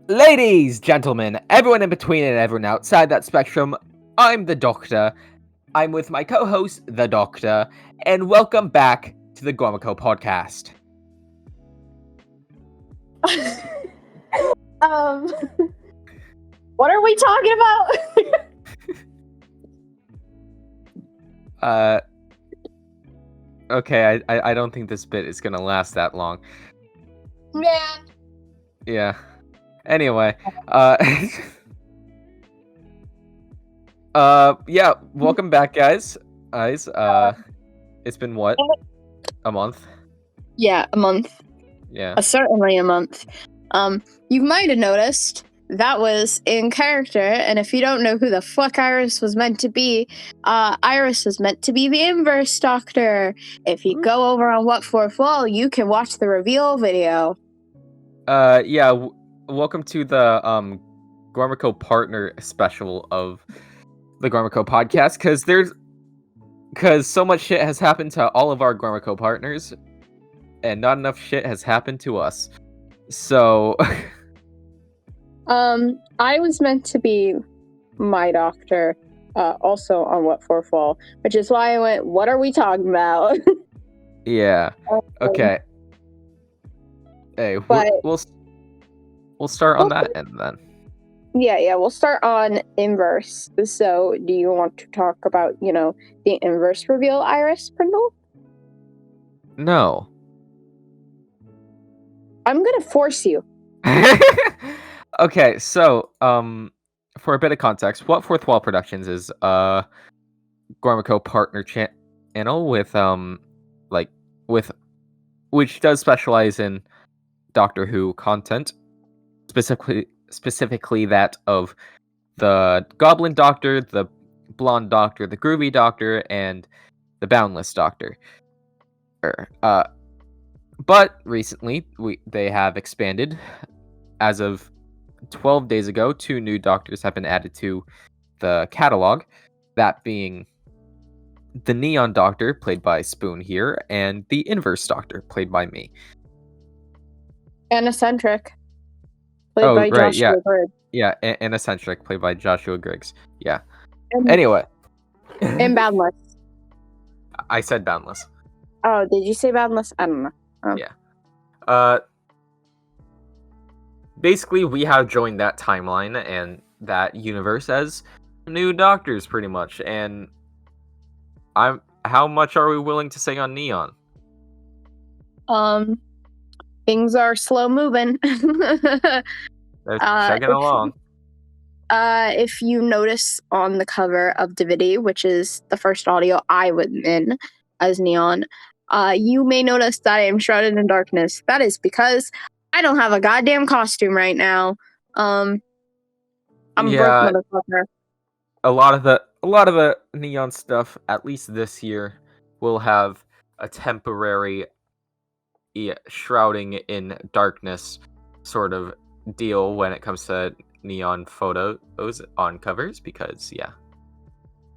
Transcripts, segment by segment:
Ladies, gentlemen, everyone in between and everyone outside that spectrum, I'm the Doctor. I'm with my co-host, the Doctor, and welcome back to the Gormaco Podcast. What are we talking about? Okay, I don't think this bit is gonna last that long. Man. Yeah. Anyway, yeah, welcome back, guys. It's been what? A month? Yeah, a month. Yeah. Certainly a month. You might have noticed that was in character, and if you don't know who the fuck Iris was meant to be, Iris was meant to be the inverse Doctor. If you go over on What Fourth Wall, you can watch the reveal video. Yeah, welcome to the Gormaco Partner special of the Gormaco Podcast, because so much shit has happened to all of our Gormaco partners, and not enough shit has happened to us. So, I was meant to be my Doctor, also on What Fourth Wall, which is why I went, what are we talking about? yeah, okay. Hey, but- we'll start on that end then. Yeah, we'll start on inverse. So, do you want to talk about, the inverse reveal, Iris Prindle? No. I'm gonna force you. Okay, so, for a bit of context, What Fourth Wall Productions is a Gormaco partner channel with which does specialize in Doctor Who content, specifically that of the Goblin Doctor, the Blonde Doctor, the Groovy Doctor, and the Boundless Doctor. But recently, they have expanded. As of 12 days ago, 2 new Doctors have been added to the catalog, that being the Neon Doctor, played by Spoon here, and the Inverse Doctor, played by me. And Eccentric, played by Joshua Griggs. Yeah, and Eccentric, played by Joshua Griggs. Yeah. And, anyway. And Boundless. I said Boundless. Oh, did you say Boundless? I don't know. Oh. Yeah. Basically, we have joined that timeline and that universe as new Doctors, pretty much. And how much are we willing to say on Neon? Things are slow moving. They're chugging along. If you notice on the cover of Divinity, which is the first audio I was in as Neon, you may notice that I am shrouded in darkness. That is because I don't have a goddamn costume right now. I'm a broke motherfucker. A lot of the Neon stuff, at least this year, will have a temporary shrouding in darkness sort of deal when it comes to Neon photos on covers, because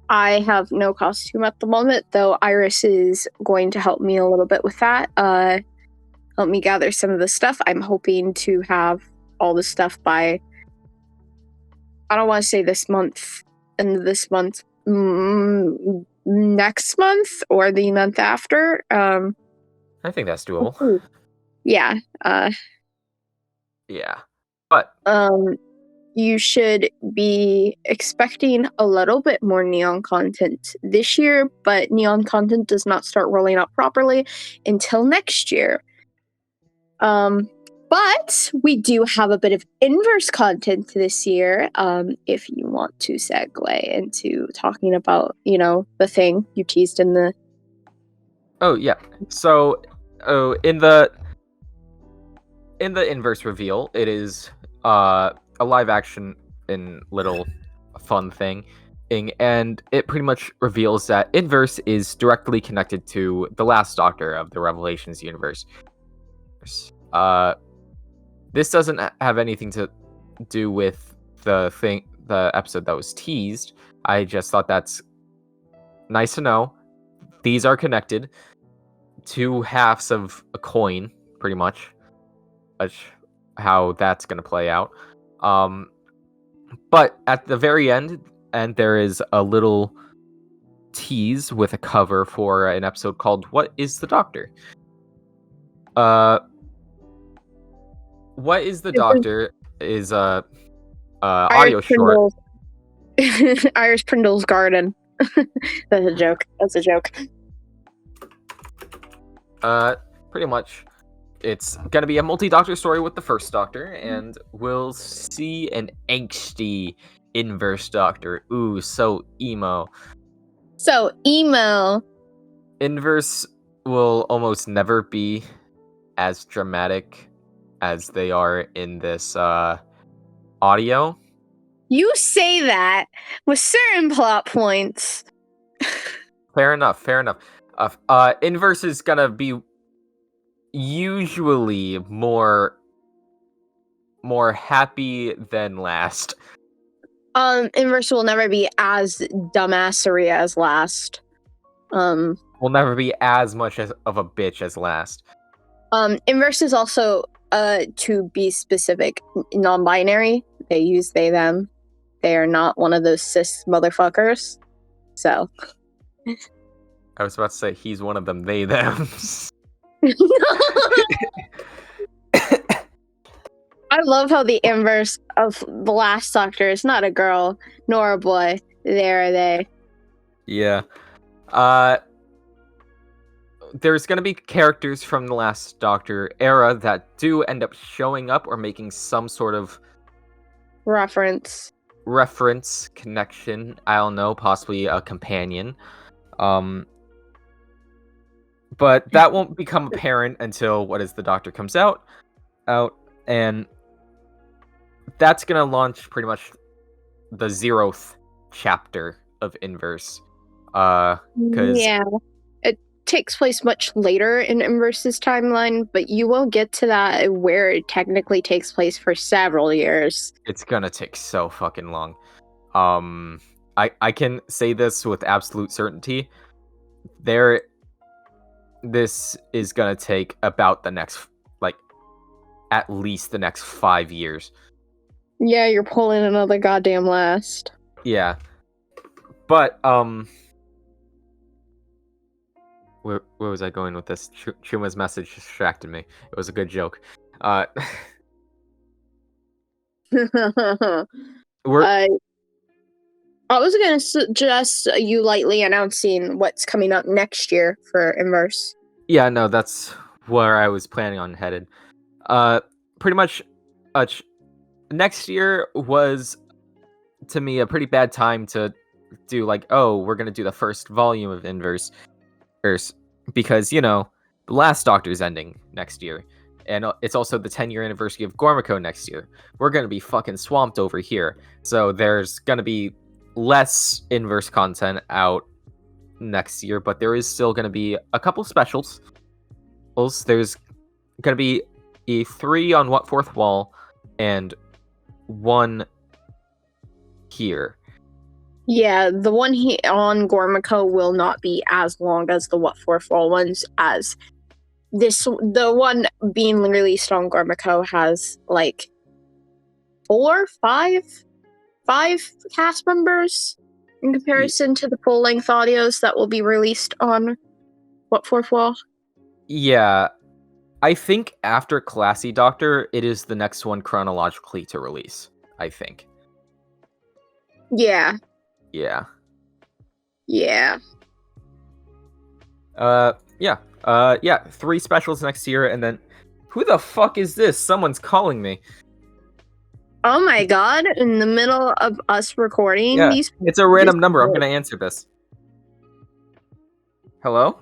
I have no costume at the moment, though Iris is going to help me a little bit with that. Help me gather some of the stuff. I'm hoping to have all the stuff by, I don't want to say this month, next month or the month after. I think that's doable. Yeah. Yeah. But you should be expecting a little bit more Neon content this year, but Neon content does not start rolling out properly until next year. But we do have a bit of inverse content this year, if you want to segue into talking about, the thing you teased in the... Oh, yeah. So, in the inverse reveal, it is a live action in little fun thing, and it pretty much reveals that Inverse is directly connected to the last Doctor of the Revelations universe. This doesn't have anything to do with the episode that was teased. I just thought that's nice to know. These are connected. 2 halves of a coin, pretty much. How that's going to play out. But at the very end, and there is a little tease with a cover for an episode called "What is the Doctor?" What is the Doctor is a audio short. Irish Prindle's Garden. That's a joke. That's a joke. Pretty much. It's gonna be a multi-Doctor story with the first Doctor, and we'll see an angsty inverse Doctor. Ooh, so emo. So, emo. Inverse will almost never be as dramatic as they are in this audio. You say that with certain plot points. Fair enough. Inverse is gonna be usually more happy than last. Inverse will never be as dumbassery as last. Will never be as much of a bitch as last. Inverse is also, to be specific, non-binary. They use they, them. They are not one of those cis motherfuckers. So. I was about to say he's one of them, they, them. I love how the inverse of the last Doctor is not a girl nor a boy. They're they. Yeah. There's gonna be characters from the last Doctor era that do end up showing up or making some sort of reference, connection. I don't know, possibly a companion. But that won't become apparent until What is the Doctor comes out, and that's gonna launch pretty much the 0th chapter of Inverse. Because it takes place much later in Inverse's timeline, but you won't get to that where it technically takes place for several years. It's gonna take so fucking long. I can say this with absolute certainty. This is gonna take about the next, at least the next 5 years. Yeah, you're pulling another goddamn last. Yeah. But, where was I going with this? Chuma's message distracted me. It was a good joke. I was going to suggest you lightly announcing what's coming up next year for Inverse. Yeah, no, that's where I was planning on headed. Pretty much, next year was, to me, a pretty bad time to do, we're going to do the first volume of Inverse, because, the last Doctor's ending next year. And it's also the 10-year anniversary of Gormaco next year. We're going to be fucking swamped over here. So there's going to be less Inverse content out next year, but there is still going to be a couple specials. There's going to be a 3 on What Fourth Wall and 1 here. Yeah, the one on Gormaco will not be as long as the What Fourth Wall ones, as the one being released on Gormaco has 5 cast members in comparison to the full-length audios that will be released on What Fourth Wall. Yeah, I think after Classy Doctor, it is the next one chronologically to release, I think. Yeah. 3 specials next year, and then who the fuck is this? Someone's calling me. Oh my god, in the middle of us recording these. It's a random number. I'm gonna answer this. Hello?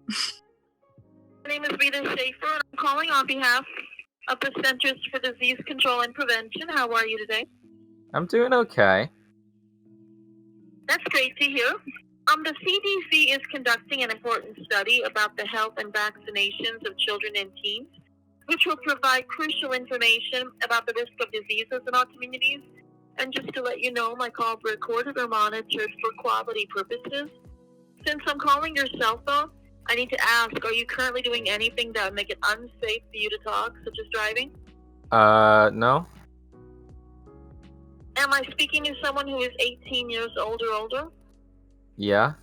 My name is Rita Schaefer, and I'm calling on behalf of the Centers for Disease Control and Prevention. How are you today? I'm doing okay. That's great to hear. The CDC is conducting an important study about the health and vaccinations of children and teens, which will provide crucial information about the risk of diseases in our communities. And just to let you know, my calls are recorded or monitored for quality purposes. Since I'm calling your cell phone, I need to ask, are you currently doing anything that would make it unsafe for you to talk, such as driving? No. I speaking to someone who is 18 years old or older? Yeah.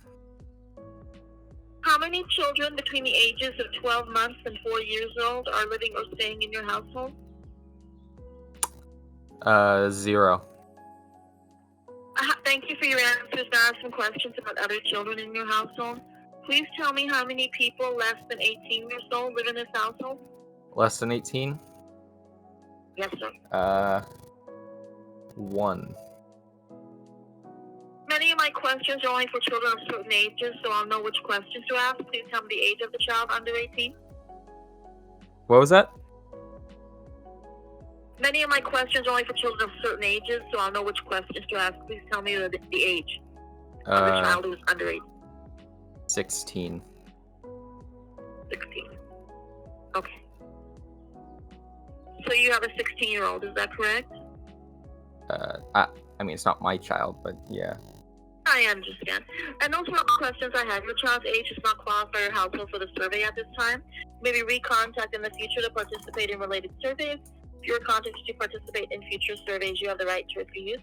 How many children between the ages of 12 months and 4 years old are living or staying in your household? 0. Thank you for your answers. Now I have some questions about other children in your household. Please tell me how many people less than 18 years old live in this household? Less than 18? Yes, sir. 1. Many of my questions are only for children of certain ages, so I'll know which questions to ask. Please tell me the age of the child under 18. What was that? Many of my questions are only for children of certain ages, so I'll know which questions to ask. Please tell me the age of the child who is under 18. 16. 16. Okay. So you have a 16-year-old, is that correct? I mean, it's not my child, but yeah. I understand. And those were all the questions I had. Your child's age does not qualify your household for the survey at this time. Maybe recontact in the future to participate in related surveys. If you are contacted to participate in future surveys, you have the right to refuse.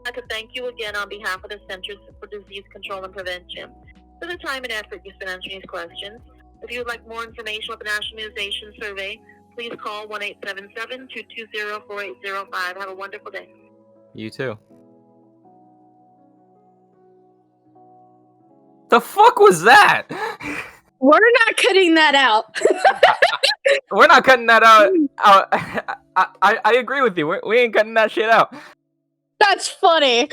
I could thank you again on behalf of the Centers for Disease Control and Prevention for the time and effort you spent answering these questions. If you would like more information about the National Immunization Survey, please call 1-877-220-4805. Have a wonderful day. You too. The fuck was that? We're not cutting that out. We're not cutting that out. I agree with you. We ain't cutting that shit out. That's funny.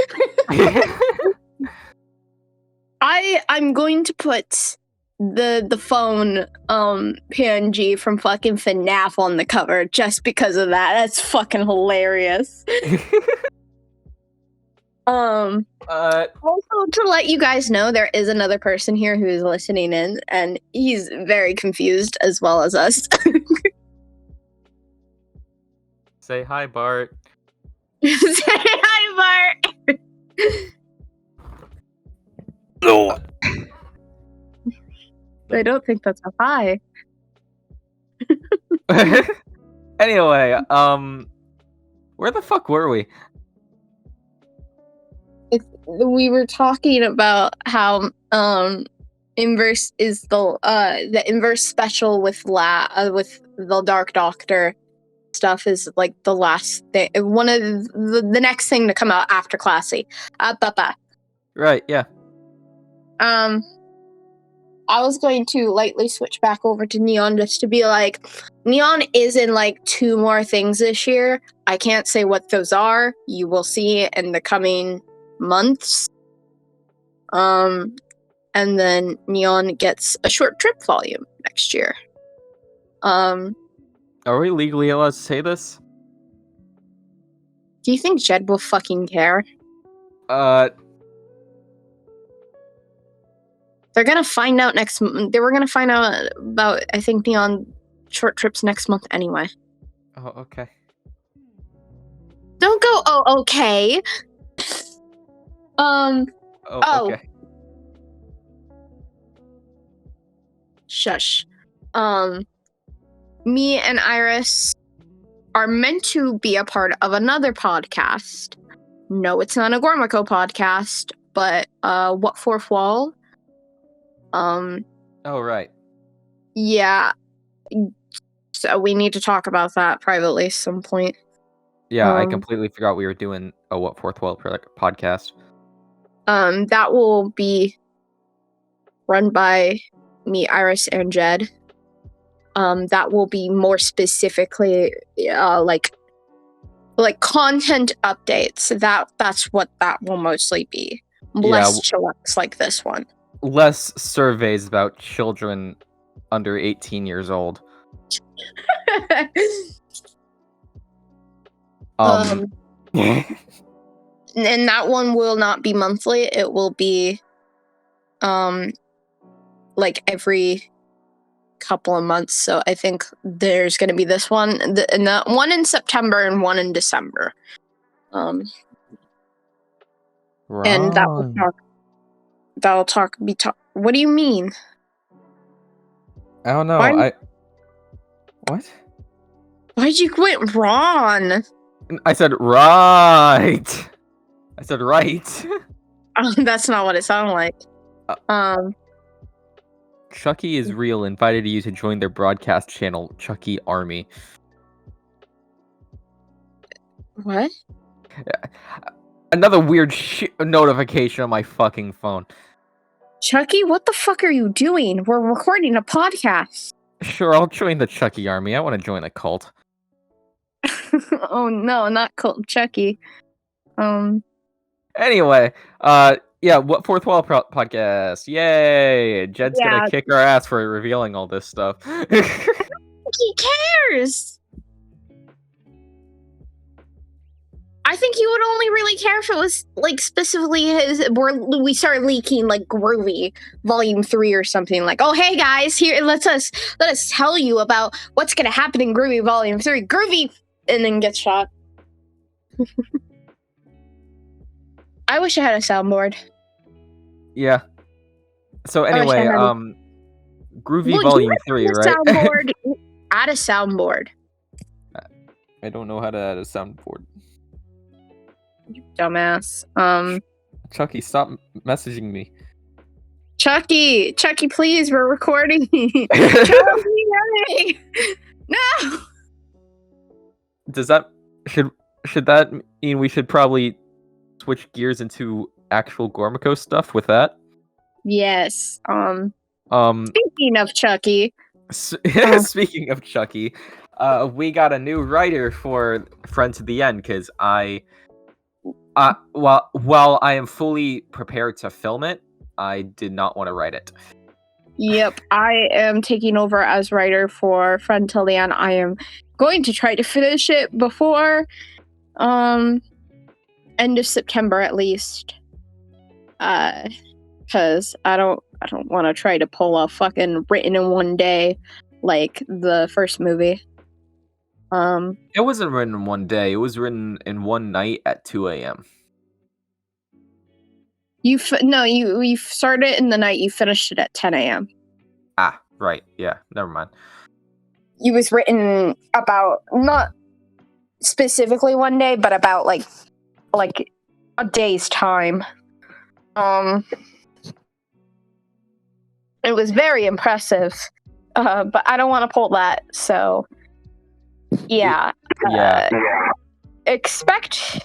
I'm going to put the phone PNG from fucking FNAF on the cover just because of that. That's fucking hilarious. Also, to let you guys know, there is another person here who is listening in, and he's very confused as well as us. Say hi, Bart. Say hi, Bart. No. I don't think that's a hi. Anyway, where the fuck were we? We were talking about how Inverse is the Inverse special with the Dark Doctor stuff is like the last thing, one of the next thing to come out after Classy. Right, yeah. I was going to lightly switch back over to Neon just to be like, Neon is in like 2 more things this year. I can't say what those are. You will see in the coming months. And then Neon gets a short trip volume next year. Are we legally allowed to say this? Do you think Jed will fucking care? They're gonna find out next month. They were gonna find out about, I think, Neon short trips next month anyway. Oh, okay. Don't go, oh, okay. Oh, okay. Shush. Me and Iris are meant to be a part of another podcast. No, it's not a Gormaco podcast, but What Fourth Wall? Oh, right. Yeah. So we need to talk about that privately at some point. Yeah, I completely forgot we were doing a What Fourth Wall podcast. That will be run by me, Iris, and Jed. That will be more specifically like content updates. That's what that will mostly be. Less chillax like this one. Less surveys about children under 18 years old. And that one will not be monthly. It will be like every couple of months. So I think there's going to be this one, and that one in September and one in December. Right. And that'll talk. What do you mean? I don't know. What? Why'd you quit Ron? I said right. I said right. That's not what it sounded like. Chucky is real. Invited you to join their broadcast channel, Chucky Army. What? Another weird notification on my fucking phone. Chucky, what the fuck are you doing? We're recording a podcast. Sure, I'll join the Chucky Army. I want to join a cult. Oh no, not cult Chucky. Anyway, what Fourth Wall podcast? Yay! Jed's gonna kick our ass for revealing all this stuff. He cares. I think he would only really care if it was like specifically we started leaking like Groovy Volume 3 or something, like, oh hey guys, here let us tell you about what's gonna happen in Groovy Volume 3. Groovy, and then gets shot. I wish I had a soundboard. Yeah. So anyway, Groovy Volume 3, right? Soundboard. Add a soundboard. I don't know how to add a soundboard. You dumbass. Chucky, stop messaging me. Chucky, please, we're recording. Chucky, no. Does that should that mean we should probably switch gears into actual Gormaco stuff with that? Yes. Speaking of Chucky. Speaking of Chucky, we got a new writer for Friend to the End because while I am fully prepared to film it, I did not want to write it. Yep, I am taking over as writer for Friend Till the End. I am going to try to finish it before end of September at least. Because I don't want to try to pull a fucking written in one day like the first movie. It wasn't written in one day. It was written in one night at 2 a.m. You started it in the night. You finished it at 10 a.m. Ah, right. Yeah, never mind. It was written about not specifically one day, but about like a day's time. It was very impressive, but I don't want to pull that. So, yeah. Expect,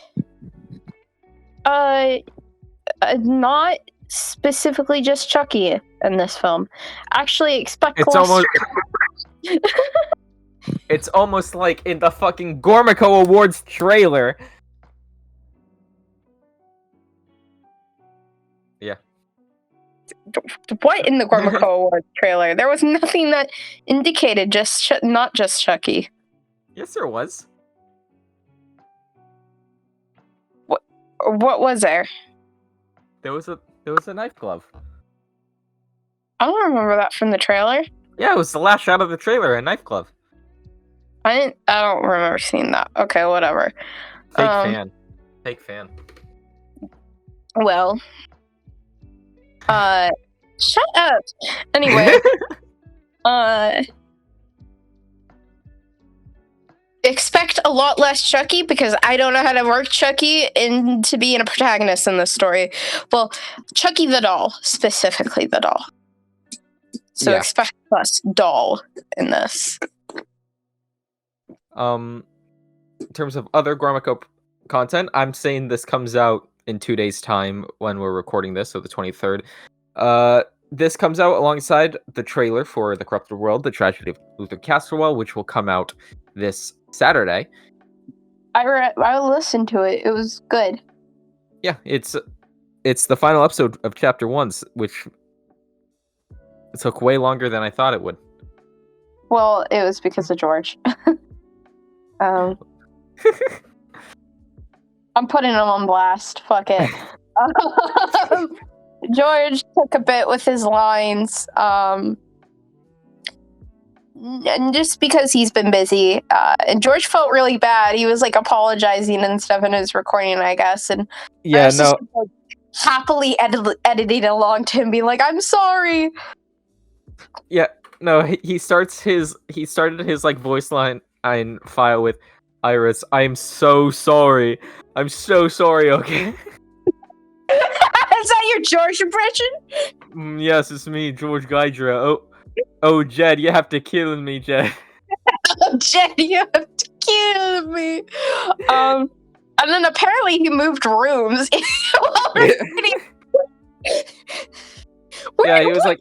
not specifically just Chucky in this film. Actually, expect. It's almost like in the fucking Gormaco Awards trailer. Yeah. What in the Gormaco Awards trailer? There was nothing that indicated not just Chucky. Yes, there was. What was there? There was a knife glove. I don't remember that from the trailer. Yeah, it was the last shot of the trailer, a knife glove. I don't remember seeing that. Okay, whatever. Fake fan. Well, shut up. Anyway, expect a lot less Chucky because I don't know how to work Chucky into being a protagonist in this story. Well, Chucky the doll, specifically the doll. So Yeah. expect less doll in this. In terms of other Gormaco content, I'm saying this comes out in 2 days' time when we're recording this, so the 23rd. This comes out alongside the trailer for The Corrupted World, The Tragedy of Luther Casterwell, which will come out this Saturday. I listened to it. It was good. Yeah, it's the final episode of Chapter 1, which took way longer than I thought it would. Well, it was because of George. I'm putting him on blast. Fuck it. George took a bit with his lines. And just because he's been busy. And George felt really bad. He was like apologizing and stuff in his recording, I guess. And Yeah, no. just, like, happily editing along to him being like, I'm sorry. Yeah, no, he started his like voice line file with Iris, I'm so sorry. I'm so sorry, okay? Was that your George impression? Yes, it's me, George Gydra. Oh, Jed, you have to kill me, Jed. Oh, Jed, you have to kill me. And then apparently he moved rooms. Yeah, he was like,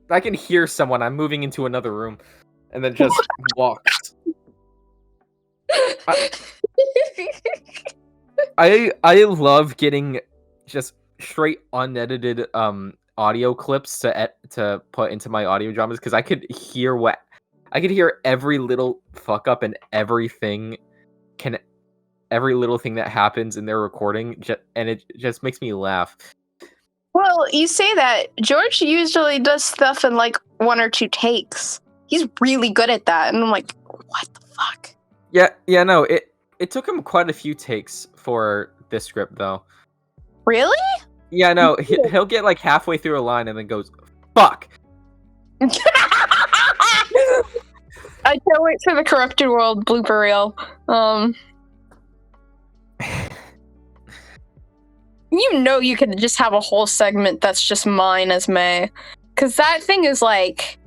I can hear someone. I'm moving into another room, and then just walked. I love getting just straight unedited audio clips to put into my audio dramas because I could hear every little fuck up and every little thing that happens in their recording, and it just makes me laugh. Well, you say that George usually does stuff in like 1 or 2 takes. He's really good at that, and I'm like, what the fuck? Yeah, no, it took him quite a few takes for this script, though. Really? Yeah, no, he'll get like halfway through a line and then goes, fuck. I can't wait for the Corrupted World blooper reel. You know you could just have a whole segment that's just mine as May. Because that thing is like...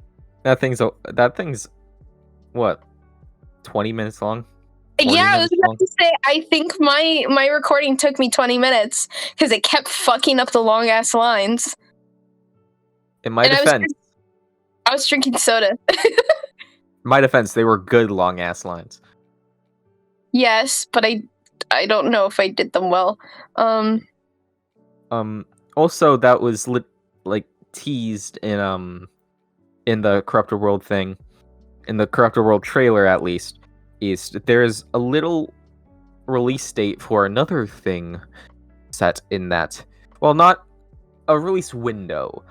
That thing's what? 20 minutes long? Yeah, I was about to say, I think my recording took me 20 minutes because it kept fucking up the long ass lines. In my defense, I was drinking soda. In my defense, they were good long ass lines. Yes, but I don't know if I did them well. Also, that was teased in the Corrupted World thing, in the Corrupted World trailer at least. There's a little release date for another thing set in that. Well, not a release window.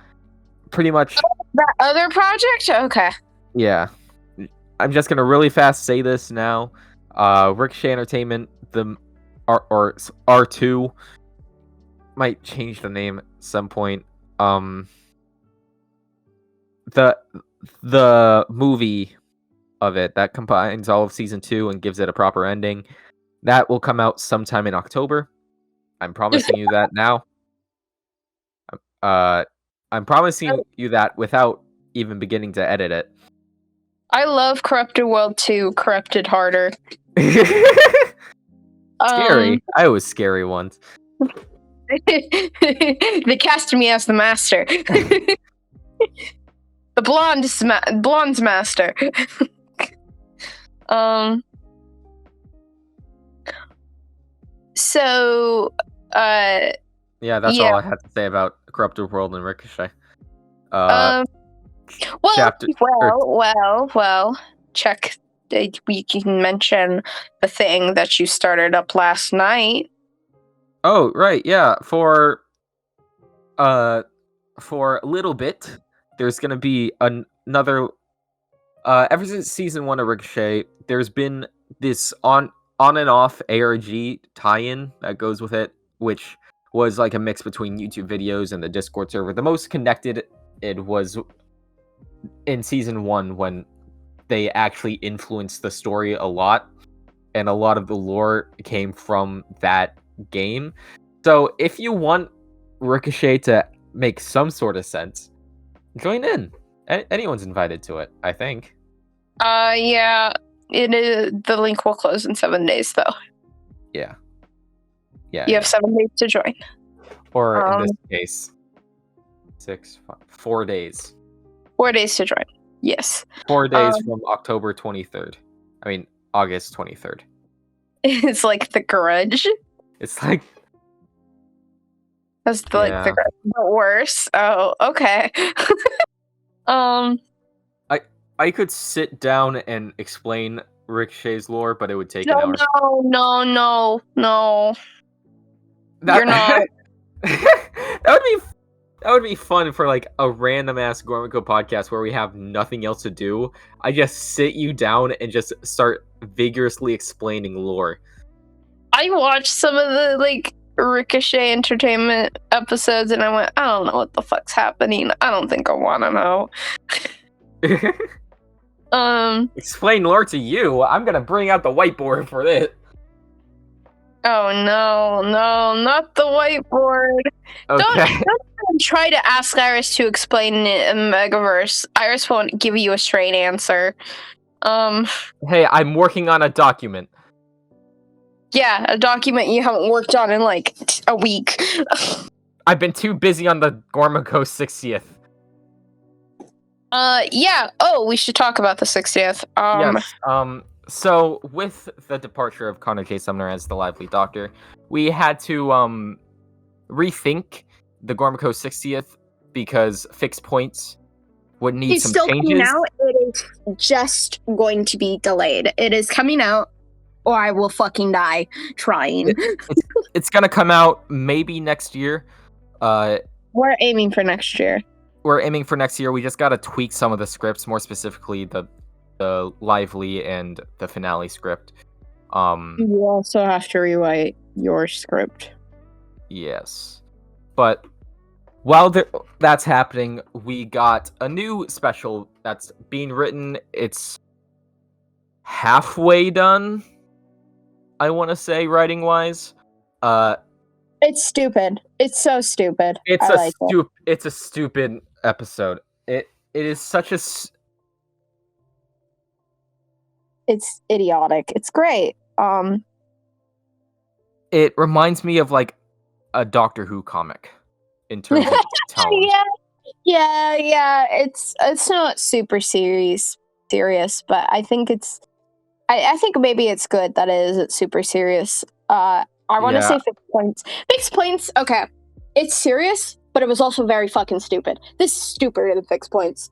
Pretty much. That other project? Okay. Yeah. I'm just gonna really fast say this now. Ricochet Entertainment, the R2 might change the name at some point. The movie of it that combines all of season 2 and gives it a proper ending, that will come out sometime in October. I'm promising you that now. I'm promising you that without even beginning to edit it. I love Corrupted World 2, Corrupted Harder. Scary. I was scary once. They cast me as the master. The blonde's master. So, yeah, that's all I have to say about Corrupted World and Ricochet. Well, chapter, check. We can mention the thing that you started up last night. Oh, right, yeah. For a little bit, there's gonna be another. Ever since season 1 of Ricochet, there's been this on and off ARG tie-in that goes with it, which was like a mix between YouTube videos and the Discord server. The most connected it was in season 1 when they actually influenced the story a lot, and a lot of the lore came from that game. So if you want Ricochet to make some sort of sense, join in. Anyone's invited to it, I think. Yeah, it is. The link will close in 7 days, though. Yeah. You have 7 days to join. Or in this case, 4 days. 4 days to join. Yes. 4 days from October 23rd. I mean, August 23rd. It's like The Grudge. It's like... That's The Grudge, but worse. Oh, okay. I could sit down and explain Ricochet's lore, but it would take an hour. No. You're not. That would be fun for like a random ass Gormaco podcast where we have nothing else to do. I just sit you down and just start vigorously explaining lore. I watched some of the Ricochet Entertainment episodes and I went, I don't know what the fuck's happening. I don't think I want to know. Explain lore to you. I'm gonna bring out the whiteboard for this. Oh no, not the whiteboard. Okay. Don't try to ask Iris to explain a Megaverse. Iris won't give you a straight answer. Hey, I'm working on a document. Yeah, a document you haven't worked on in like a week. I've been too busy on the Gormaco 60th. Yeah. Oh, we should talk about the 60th. Yes. So with the departure of Connor J. Sumner as the Lively Doctor, we had to rethink the Gormaco 60th because fixed points would need It's some still changes. coming out. It is just going to be delayed. It is coming out, or I will fucking die trying. It's gonna come out maybe next year. We're aiming for next year. We're aiming for next year. We just gotta tweak some of the scripts, more specifically the Lively and the finale script. You also have to rewrite your script. Yes, but while that's happening, we got a new special that's being written. It's halfway done, I want to say, writing wise. It's stupid. It's so stupid. It's a stupid episode. It is such a. It's idiotic. It's great. It reminds me of like a Doctor Who comic in terms of tone. Yeah. It's not super serious, but I think it's. I think maybe it's good that it's super serious. I want to say fixed points. Fixed points. Okay, it's serious, but it was also very fucking stupid. This is stupider than fixed points.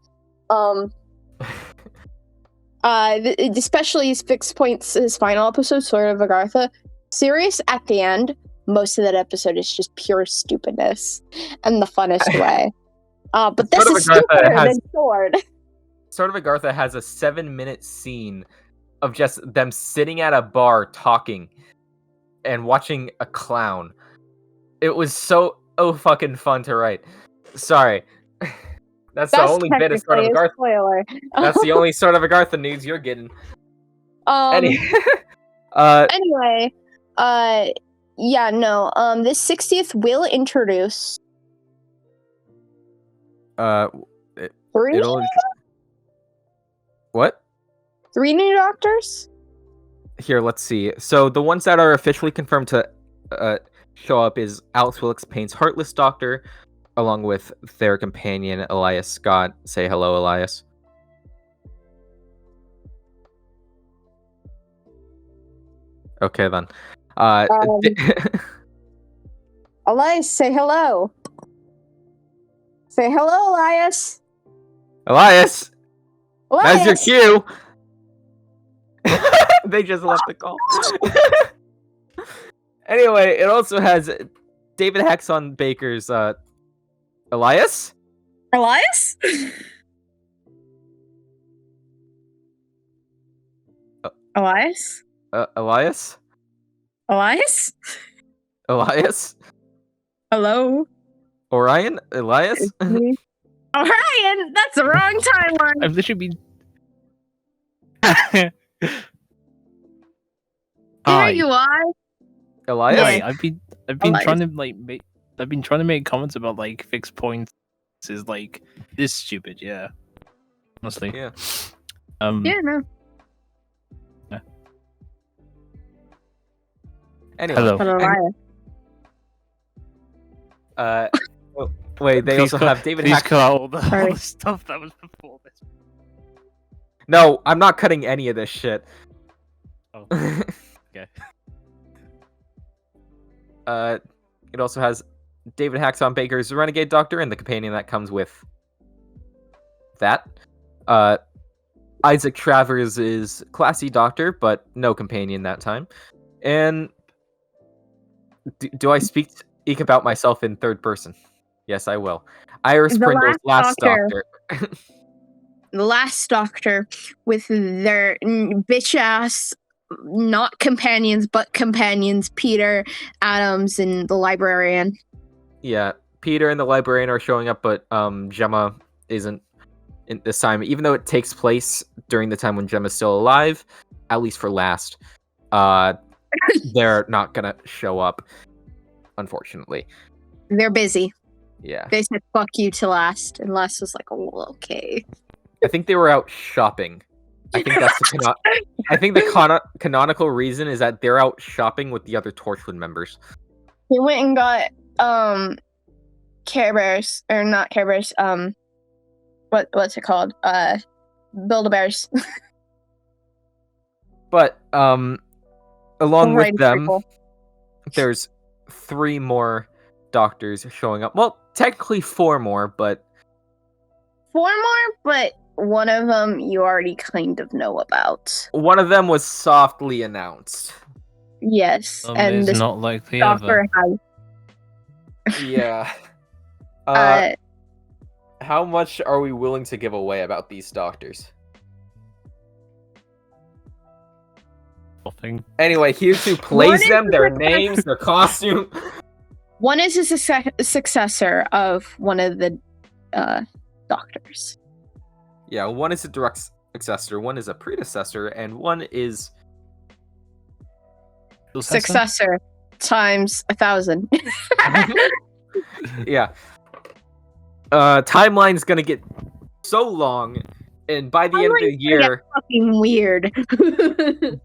Especially his fixed points, his final episode, Sword of Agartha. Serious at the end. Most of that episode is just pure stupidness, and the funnest way. But this is stupider than Sword. Sword of Agartha has a 7-minute scene of just them sitting at a bar talking and watching a clown. It was so fucking fun to write. Sorry. That's the only bit of Sword of Agartha. Spoiler. That's the only Sword of Agartha news you're getting. Anyway, this 60th will introduce three what? 3 new doctors? Here, let's see. So the ones that are officially confirmed to show up is Alex Wilkes Payne's Heartless Doctor, along with their companion Elias Scott. Say hello, Elias. Okay then. Elias, say hello. Say hello, Elias. Elias. Elias. That's your cue. They just left the call. Anyway, it also has David Hexon Baker's Elias? Elias? Elias? Elias? Elias? Elias? Hello? Orion? Elias? Orion? That's the wrong timeline. I've literally been. There you are. Elias? Hi, I've been Elias. trying to make comments about like fixed points is like this stupid, yeah. Honestly. Yeah. Yeah, no. Anyway. Hello. But Elias. Wait, they also have David Please Hexon. cut out all the Sorry. stuff that was before this. No, I'm not cutting any of this shit. Oh. Okay. It also has David Hexon Baker's Renegade Doctor and the companion that comes with that. Isaac Travers is Classy Doctor, but no companion that time. And do I speak about myself in third person? Yes, I will. Iris The Prindle's Last Doctor. The Last Doctor with their bitch ass, not companions, but companions, Peter, Adams, and the librarian. Yeah, Peter and the librarian are showing up, but Gemma isn't in this time, even though it takes place during the time when Gemma's still alive, at least for Last. they're not gonna show up, unfortunately. They're busy. Yeah. They said fuck you to Last, and Last was like, oh, okay. I think they were out shopping. I think that's the canonical reason is that they're out shopping with the other Torchwood members. He went and got Care Bears, or not Care Bears, what's it called? Build-A-Bears. But along with Right, them, cool. there's 3 more doctors showing up. Well, technically 4 more, but 4 more, but one of them you already kind of know about. one of them was softly announced. Yes, and It's this not like the doctor other. has Yeah. How much are we willing to give away about these doctors? Nothing. Anyway, here's who plays them, their names, their costume. one is a successor of one of the doctors. Yeah, one is a direct successor, one is a predecessor, and one is Successor times 1,000. yeah. Timeline's gonna get so long, and by the end of the year, Fucking weird.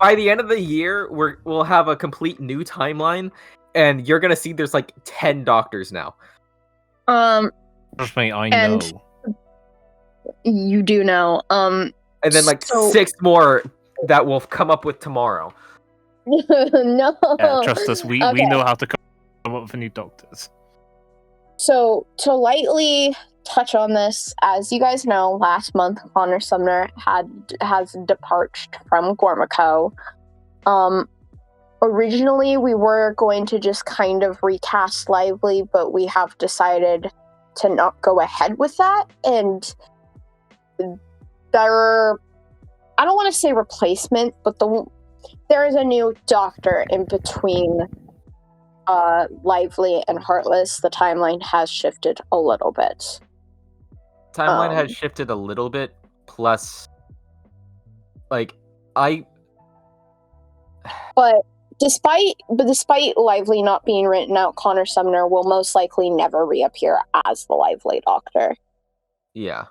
by the end of the year, we'll have a complete new timeline, and you're gonna see there's like 10 doctors now. Trust me, I and- know. You do know. And then like So- 6 more that we'll come up with tomorrow. No. Yeah, trust us, we Okay. know how to come up with new doctors. So, to lightly touch on this, as you guys know, last month Connor Sumner has departed from Gormaco. Originally, we were going to just kind of recast Lively, but we have decided to not go ahead with that. And I don't want to say replacement, but there is a new doctor in between Lively and Heartless. The timeline has shifted a little bit. Timeline has shifted a little bit, plus like But despite Lively not being written out, Connor Sumner will most likely never reappear as the Lively Doctor. yeah.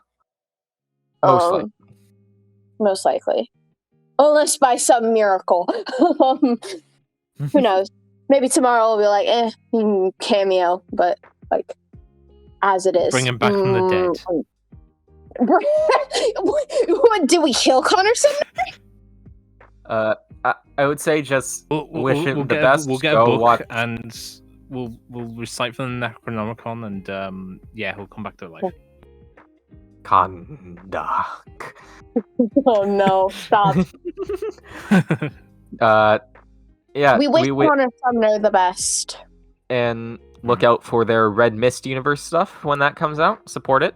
Most likely. Unless by some miracle. Who knows? Maybe tomorrow we'll be like, cameo, but like as it is. Bring him back from the dead. What, did we kill Connor Sumner? I would say just wish him the get best. We'll get go a book watch. and we'll recite from the Necronomicon, and he'll come back to life. Conduct. Oh no! Stop. Yeah. We wish Connor Sumner the best. And look out for their Red Mist universe stuff when that comes out. Support it.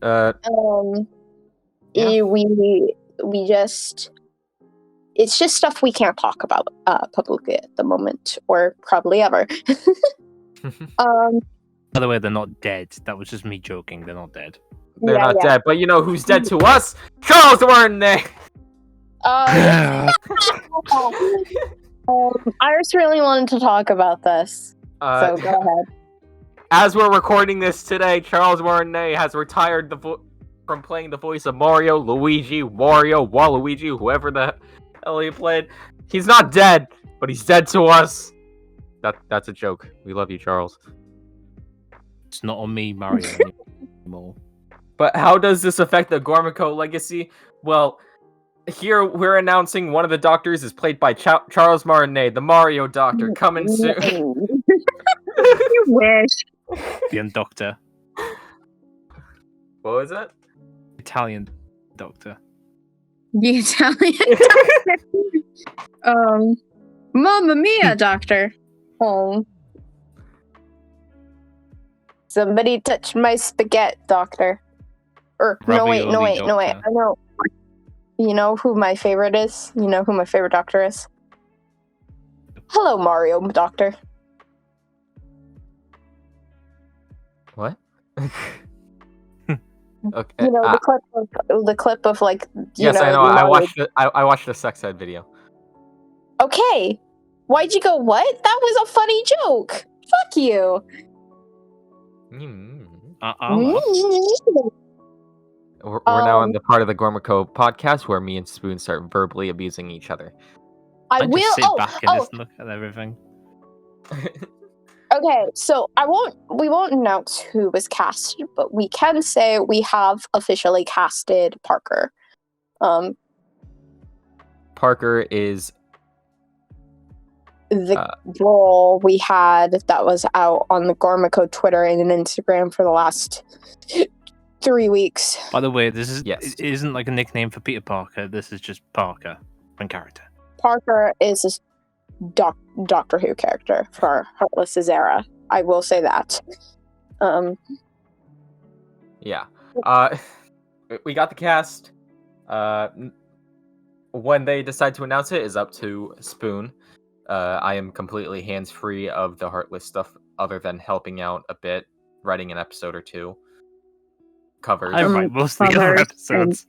Yeah. We just, it's just stuff we can't talk about publicly at the moment, or probably ever. By the way, they're not dead. That was just me joking. They're not dead. They're not dead, but you know who's dead to us? Charles Martinet. I just really wanted to talk about this, so go ahead. As we're recording this today, Charles Martinet has retired from playing the voice of Mario, Luigi, Wario, Waluigi, whoever the hell he played. He's not dead, but he's dead to us. That's a joke. We love you, Charles. It's not on me, Mario, anymore. But how does this affect the Gormaco legacy? Well, here we're announcing one of the doctors is played by Charles Martinet, the Mario Doctor, coming soon. You wish. The Doctor. What was it? Italian Doctor. The Italian. Mamma mia, Doctor. Somebody touch my spaghetti, Doctor. No wait. I know. You know who my favorite is? You know who my favorite doctor is? Hello, Mario Doctor. What? Okay. You know the clip of like. Yes, I know. I watched the sex ed video. Okay, Why'd you go, what? That was a funny joke. Fuck you. We're now in the part of the Gormaco podcast where me and Spoon start verbally abusing each other. I just will. sit back and just look at everything. Okay, so we won't announce who was casted, but we can say we have officially casted Parker. Parker is the role we had that was out on the Gormaco Twitter and Instagram for the last 3 weeks. By the way, this is Yes. it isn't like a nickname for Peter Parker. This is just Parker, one character. Parker is a Doctor Who character for Heartless's era. I will say that. Yeah. We got the cast. When they decide to announce it is up to Spoon. I am completely hands-free of the Heartless stuff other than helping out a bit, writing an episode or two. Covers. I write most of the other episodes.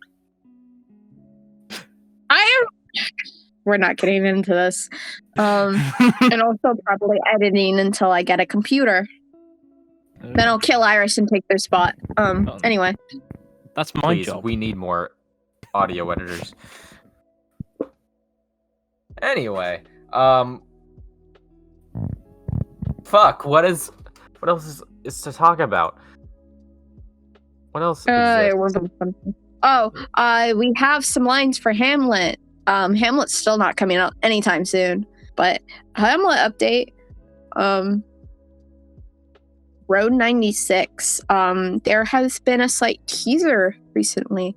We're not getting into this. And also probably editing until I get a computer. Then I'll kill Iris and take their spot. Anyway. That's my Please, job. we need more audio editors. Anyway, fuck, what else is to talk about? What else exists? We have some lines for Hamlet. Hamlet's still not coming out anytime soon, but Hamlet update. Road 96. There has been a slight teaser recently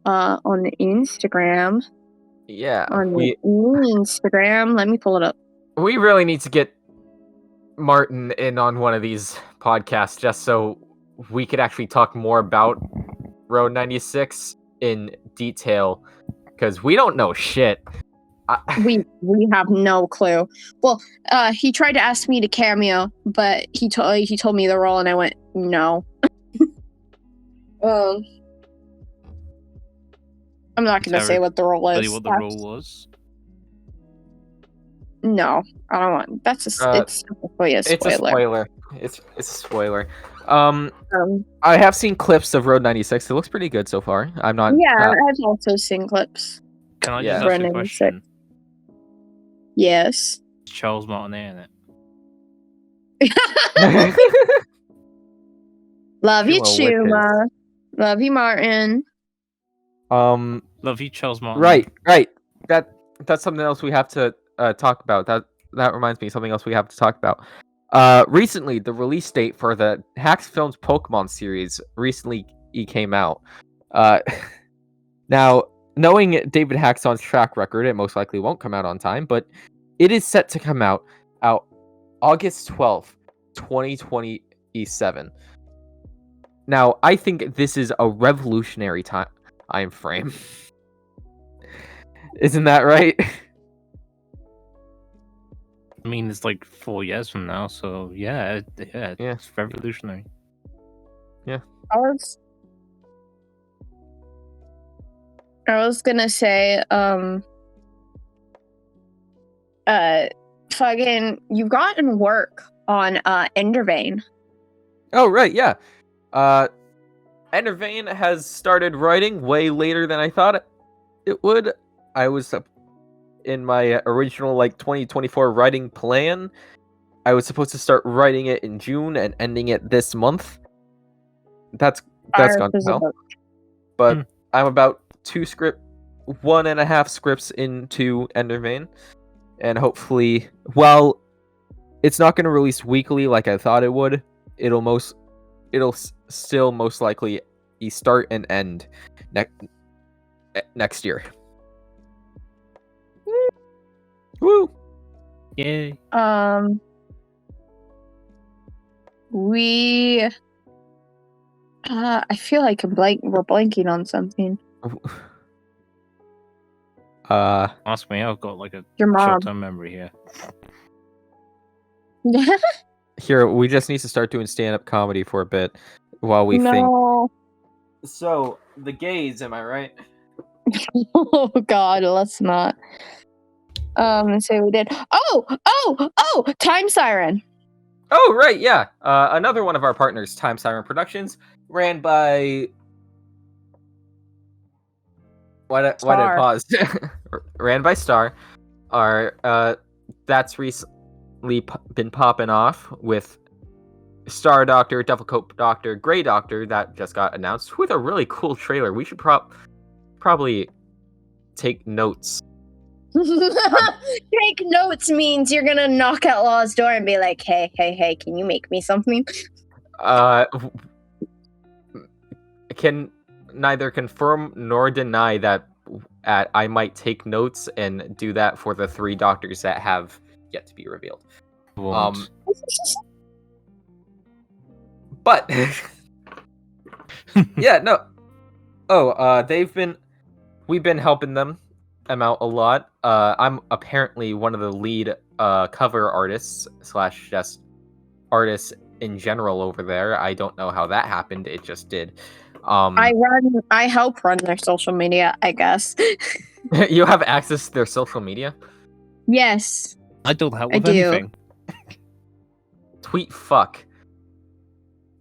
on Instagram. Yeah, on Instagram. Let me pull it up. We really need to get Martin in on one of these podcasts just so we could actually talk more about Road 96 in detail, because we don't know shit. We have no clue. Well, he tried to ask me to cameo, but he told me the role, and I went no. I'm not going to say what the role is. Tell you what the role was? No, I don't want. That's it's typically a spoiler. It's a spoiler. It's a spoiler. I have seen clips of Road 96. It looks pretty good so far. I'm not. Yeah, I've also seen clips. Can I just ask you a question? Yes. Charles Martinet in it. Love you, Chuma. Love you, Martin. Love you, Charles Martin. Right. That's something else we have to talk about. That reminds me of something else we have to talk about. Recently, the release date for the Hacks Films Pokemon series recently came out. Now, knowing David Hackson's track record, it most likely won't come out on time, but it is set to come out August 12th, 2027. Now, I think this is a revolutionary time frame. Isn't that right? I mean, it's like 4 years from now, so yeah, it's revolutionary. Yeah. I was gonna say, fucking, you've gotten work on Endervane. Oh right, yeah. Endervane has started writing way later than I thought it would. I was in my original 2024 writing plan. I was supposed to start writing it in June and ending it this month. That's gone to hell. But I'm about 1.5 scripts into Endervane, and hopefully, while it's not going to release weekly like I thought it would, it'll still most likely start and end next year. Woo! Yay! I feel like we're blanking on something. Ask me. I've got a short-term memory here. Here, we just need to start doing stand-up comedy for a bit while we think. So, the gays, am I right? Oh God, let's not. Let's see what we did. Oh! Time Siren. Oh, right, yeah. Another one of our partners, Time Siren Productions, ran by... Why did I pause? Ran by Star. That's recently been popping off with Star Doctor, Devil Coat Doctor, Grey Doctor that just got announced with a really cool trailer. We should probably take notes. Take notes means you're gonna knock at Law's door and be like, hey, can you make me something? Can neither confirm nor deny that I might take notes and do that for the 3 doctors that have yet to be revealed. Won't. But yeah, no. We've been helping them out a lot. I'm apparently one of the lead cover artists / just artists in general over there. I don't know how that happened. It just did. I help run their social media, I guess. You have access to their social media? Yes. I don't help I with do. anything. Tweet fuck.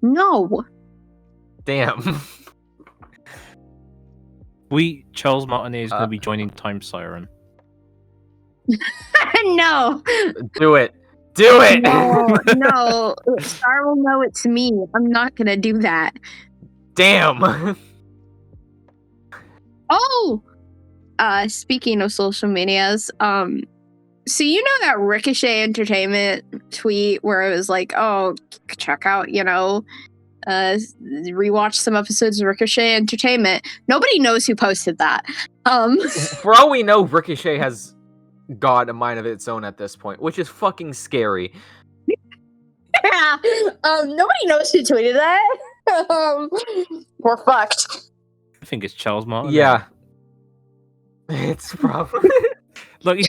No. Damn. Charles Martinet is going to be joining Time Siren. No. Do it. Do it. No. Star will know it's me. I'm not gonna do that. Damn. Oh. Speaking of social medias, so you know that Ricochet Entertainment tweet where it was like, oh, check out, rewatch some episodes of Ricochet Entertainment. Nobody knows who posted that. For all we know, Ricochet has got a mind of its own at this point, which is fucking scary. Yeah. Nobody knows who tweeted that. We're fucked. I think it's Charles Martinet. Yeah. It's probably... Look,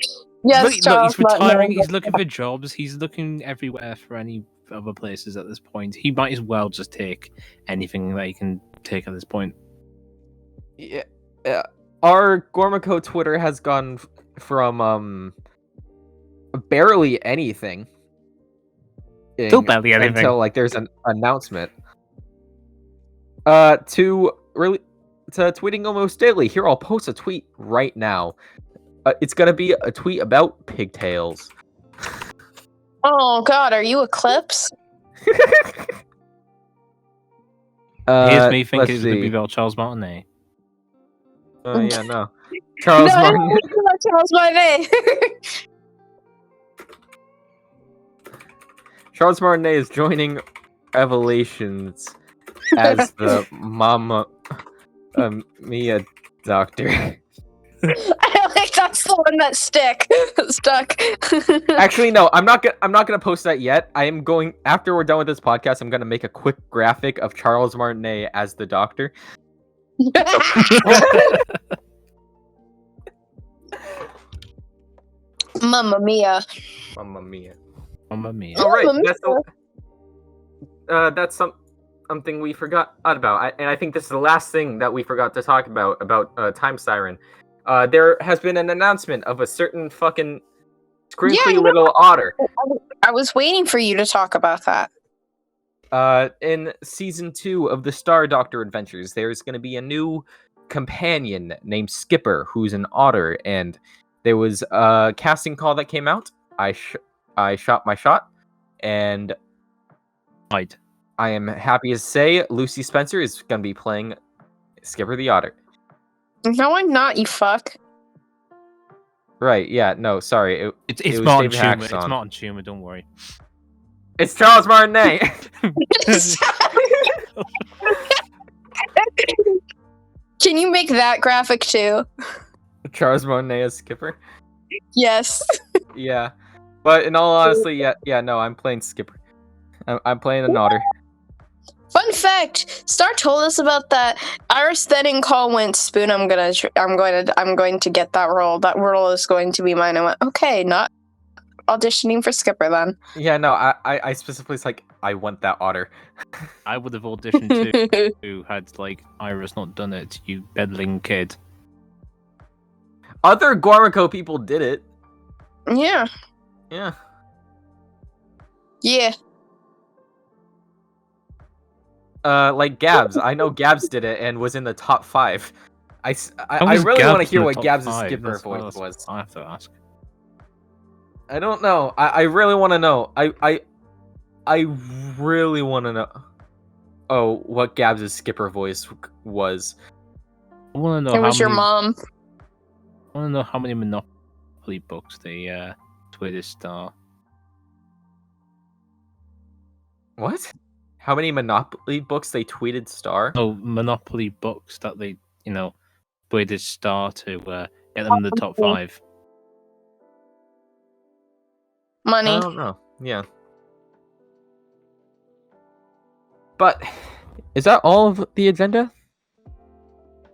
Yes, he's Charles retiring. Martinet. He's looking for jobs. He's looking everywhere for any other places at this point. He might as well just take anything that he can take at this point. Yeah. Our Gormaco Twitter has gone from barely anything. Still barely anything. Until like there's an announcement. To tweeting almost daily. Here, I'll post a tweet right now. It's gonna be a tweet about pigtails. Oh God, are you Eclipse? Here's me thinking let's it's going to be see. about Charles Martinet. Yeah, no. Charles Martinet. Charles Martinet. Charles Martinet is joining Revelations as the Mama Mia Doctor. I like that's the one that stuck. Actually, no, I'm not gonna post that yet. I am going after we're done with this podcast. I'm gonna make a quick graphic of Charles Martinet as the Doctor. Mamma mia. Mamma mia! Mamma mia. All right, Mamma that's something we forgot about, and I think this is the last thing that we forgot to talk about Time Siren. There has been an announcement of a certain fucking scrinkly little otter. I was waiting for you to talk about that. In season 2 of the Star Doctor Adventures, there's going to be a new companion named Skipper, who's an otter, and there was a casting call that came out. I shot my shot, and Right. I am happy to say Lucy Spencer is going to be playing Skipper the Otter. No, I'm not. You fuck. Right? Yeah. No. Sorry. It's was Martin David Schumer. It's Axon. Martin Schumer. Don't worry. It's Charles Martinet. Can you make that graphic too? Charles Martinet as Skipper. Yes. Yeah. But in all honesty, yeah. No, I'm playing Skipper. I'm playing an otter. Fun fact: Star told us about that. Iris then in call went, "Spoon, I'm going to get that role. That role is going to be mine." I went, "Okay, not auditioning for Skipper then." Yeah. No. I specifically was like, I want that otter. I would have auditioned too, had like Iris not done it. You beddling kid. Other Gormaco people did it. Yeah. Yeah. Yeah. Like Gabs. I know Gabs did it and was in the top 5. I How was really want to Gabs hear in the what top Gabs' 5? skipper That's what voice was. I have to ask. I don't know. I really want to know. I really want to know. Oh, what Gabs' skipper voice was. I want to know It how was your many. mom. I want to know how many Monopoly books they tweeted star. What? How many Monopoly books they tweeted star? Oh, Monopoly books that they, tweeted star to get them in the top 5. I Money. don't know. Yeah. But is that all of the agenda?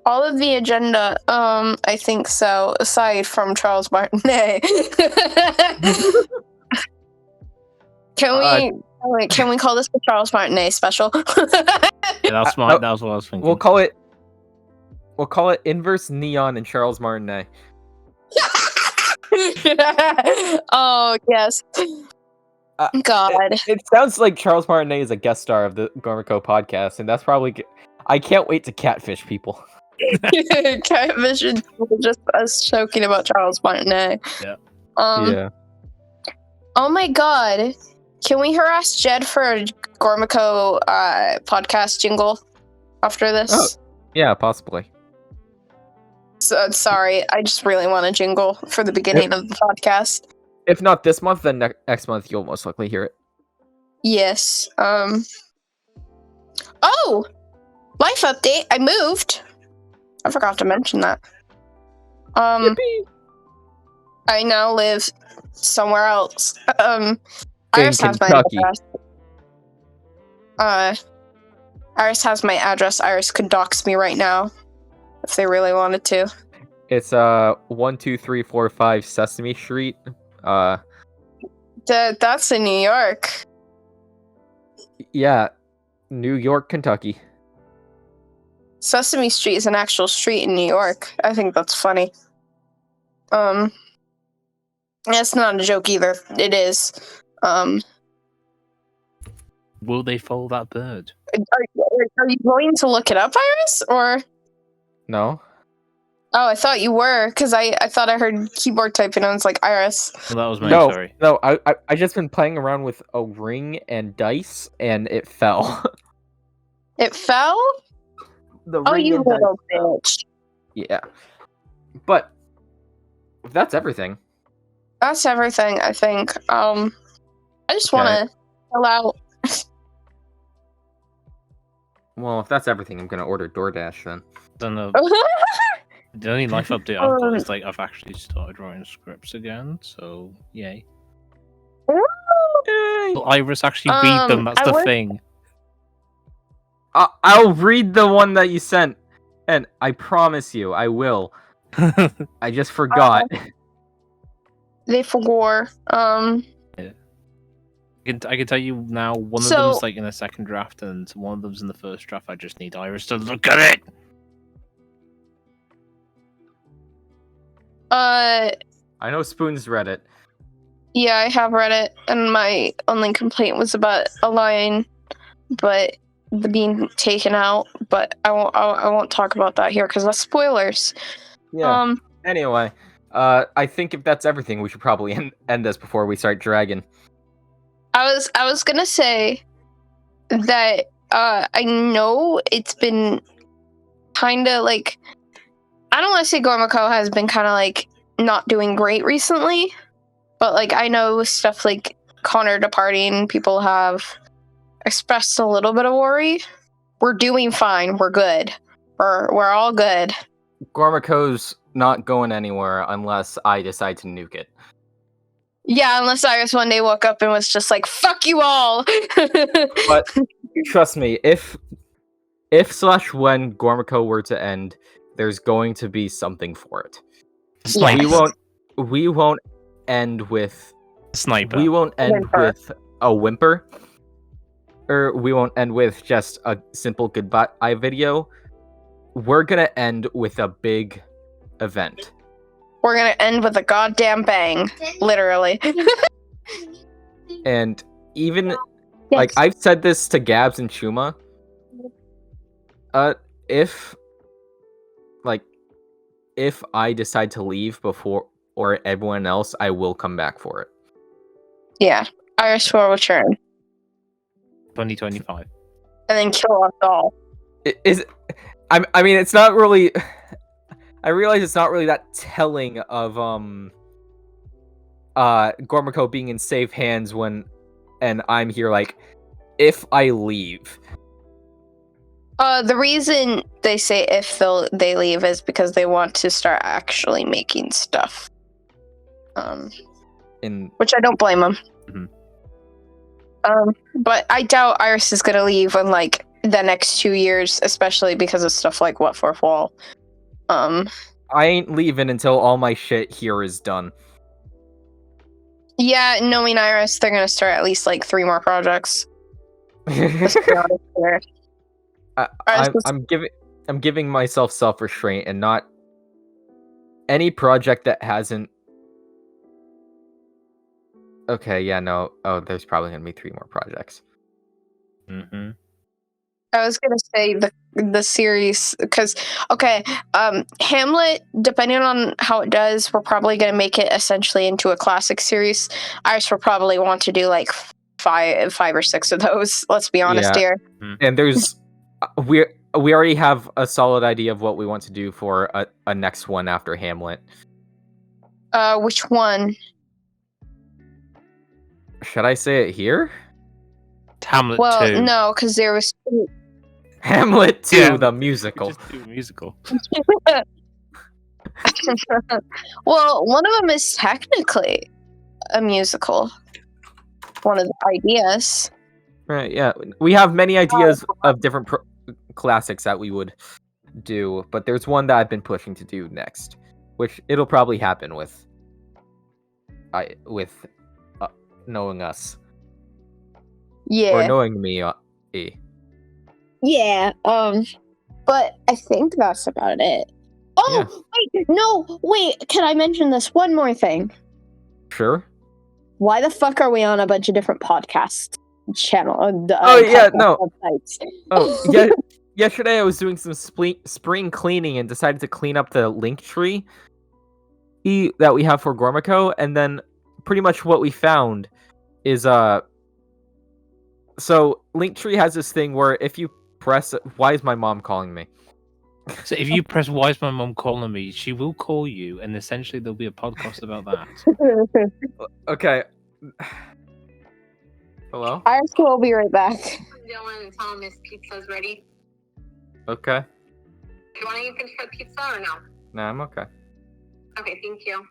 All of the agenda, I think so, aside from Charles Martinet. Can we call this the Charles Martinet special? Yeah, that's my. That was what I was thinking. We'll call it Inverse Neon and Charles Martinet. Oh yes. God. It sounds like Charles Martinet is a guest star of the Gormaco podcast, and that's probably. I can't wait to catfish people. Catfish is just us joking about Charles Martinet. Yeah. Yeah. Oh my god. Can we harass Jed for a Gormaco podcast jingle after this? Oh. Yeah, possibly. So, sorry, I just really want a jingle for the beginning of the podcast. If not this month, then next month you'll most likely hear it. Yes. Oh! Life update. I moved. I forgot to mention that. Yippee! I now live somewhere else. In Iris has my Kentucky. address. Iris has my address. Iris could dox me right now if they really wanted to. It's 12345 Sesame Street. That's in New York. Yeah, New York, Kentucky. Sesame Street is an actual street in New York. I think that's funny. It's not a joke either. It is. Will they follow that bird? Are you going to look it up, Iris? Or No? oh, I thought you were, because I thought I heard keyboard typing. And I was like, Iris. Well, that was my No, sorry. no. I just been playing around with a ring and dice, and it fell. It fell? The Oh, ring you and dice little fell. bitch. Yeah, but that's everything. That's everything, I think. I just want to fill out. Well, if that's everything, I'm gonna order DoorDash then. Don't know. The only life update I've got is I've actually started writing scripts again, so yay. Will Iris actually read them? That's the thing. I'll read the one that you sent, and I promise you, I will. I just forgot. They forgot. I can tell you now, one of them's in the second draft, and one of them's in the first draft. I just need Iris to look at it. I know Spoon's read it. Yeah, I have read it, and my only complaint was about a line, but being taken out. But I won't talk about that here because that's spoilers. Yeah. Anyway, I think if that's everything, we should probably end this before we start dragging. I was gonna say that I know it's been kind of like, I don't want to say Gormaco has been kind of like not doing great recently, but like I know stuff like Connor departing, people have expressed a little bit of worry. We're doing fine. We're good. We're all good. Gormaco's not going anywhere unless I decide to nuke it. Yeah, unless Iris one day woke up and was just like, "Fuck you all." But trust me, if when Gormaco were to end, there's going to be something for it. Sniper. We won't end with Sniper. We won't end with a whimper. Or we won't end with just a simple goodbye video. We're gonna end with a big event. We're gonna end with a goddamn bang, literally. And even Yes. I've said this to Gabs and Chuma. If I decide to leave before or everyone else, I will come back for it. Yeah, Iris will return 2025. and then kill us all. I mean, it's not really. I realize it's not really that telling of Gormaco being in safe hands and I'm here. Like, if I leave. The reason they say if they leave is because they want to start actually making stuff. Which I don't blame them. Mm-hmm. But I doubt Iris is gonna leave in like the next 2 years, especially because of stuff like What for Fall. I ain't leaving until all my shit here is done. Yeah, knowing Iris, they're gonna start at least like 3 more projects. Let's be honest here. I'm giving myself self-restraint and not any project that hasn't. Okay, yeah, no. Oh, there's probably gonna be 3 more projects. Mm-hmm. I was gonna say the series because Hamlet, depending on how it does, we're probably gonna make it essentially into a classic series. Iris will probably want to do like 5 or 6 of those. Let's be honest here. And there's we already have a solid idea of what we want to do for a next one after Hamlet. Which one? Should I say it here? Hamlet 2. Well, no, because there was Hamlet 2, the musical. Just do a musical. Well, one of them is technically a musical. One of the ideas. Right, yeah. We have many ideas of different classics that we would do, but there's one that I've been pushing to do next, which it'll probably happen with knowing us. Yeah. Or knowing me. Yeah. But I think that's about it. Oh, yeah. Wait. Can I mention this one more thing? Sure. Why the fuck are we on a bunch of different podcast channel? Websites? Oh, yeah. Yesterday I was doing some spring cleaning and decided to clean up the link tree that we have for Gormaco, and then pretty much what we found is so Linktree has this thing where if you press why is my mom calling me? So if you press why is my mom calling me, she will call you, and essentially there'll be a podcast about that. Okay. Hello? Iris will be right back. Dylan and tell him his pizza's ready. Okay. Do you want anything for pizza or no? Nah, I'm okay. Okay, thank you.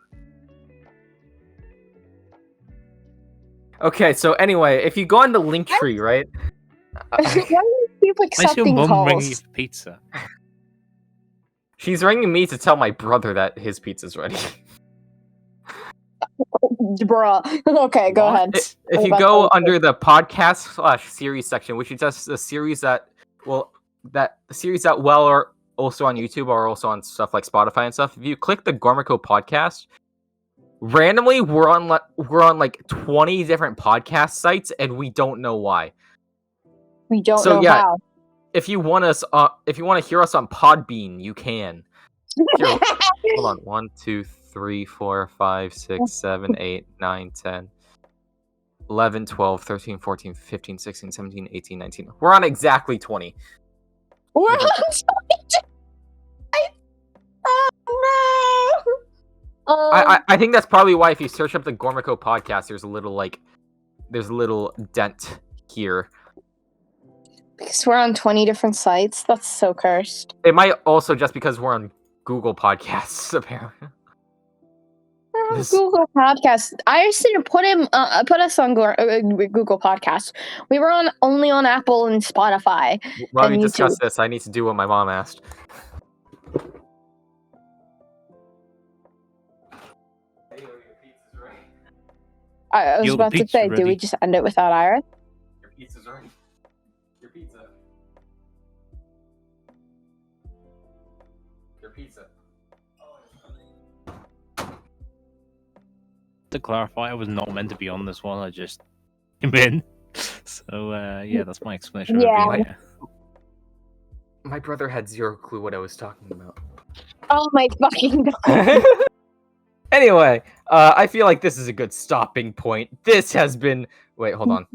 Okay, so anyway, if you go on the Linktree, right? Why do you keep accepting Why is your mom ringing you calls? for pizza? She's ringing me to tell my brother that his pizza's ready. Bruh. Okay, go ahead. If you go under the podcast/series section, which is just a series that are also on YouTube or also on stuff like Spotify and stuff. If you click the Gormaco podcast, randomly we're on like 20 different podcast sites and we don't know why. We don't know how. If you want to hear us on Podbean, you can. Here, hold on. 1, 2, 3, 4, 5, 6, 7, 8, 9, 10, 11, 12, 13, 14, 15, 16, 17, 18, 19. We're on exactly 20. We're on 20. Oh, I think that's probably why if you search up the Gormaco podcast, there's a little dent here. Because we're on 20 different sites. That's so cursed. It might also just because we're on Google Podcasts, apparently. We're on Google Podcasts. I just didn't put us on Google Podcasts. We were only on Apple and Spotify. While and we discuss YouTube. this, I need to do what my mom asked. I was about to say, do we just end it without Iris? Your pizza's ready. Your pizza. Your pizza. to clarify, I was not meant to be on this one. I just came in. So yeah, that's my explanation. Yeah. Of being here. My brother had zero clue what I was talking about. Oh my fucking god. Anyway, I feel like this is a good stopping point. This has been. Wait, hold on.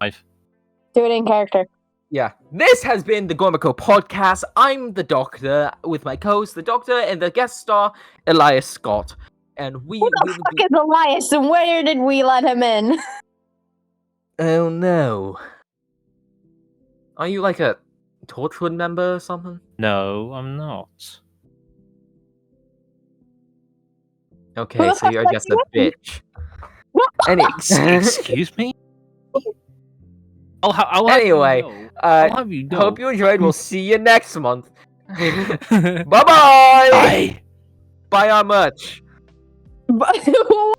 Do it in character. Yeah, this has been the Gormaco podcast. I'm the Doctor with my co-host, the Doctor, and the guest star, Elias Scott. And we Who the fuck is Elias and where did we let him in? Oh no. Are you like a Torchwood member or something? No, I'm not. Okay, so you're just a bitch. Excuse me? I'll Anyway, I'll have you know. hope you enjoyed. We'll see you next month. Bye-bye! Bye. Buy our merch. What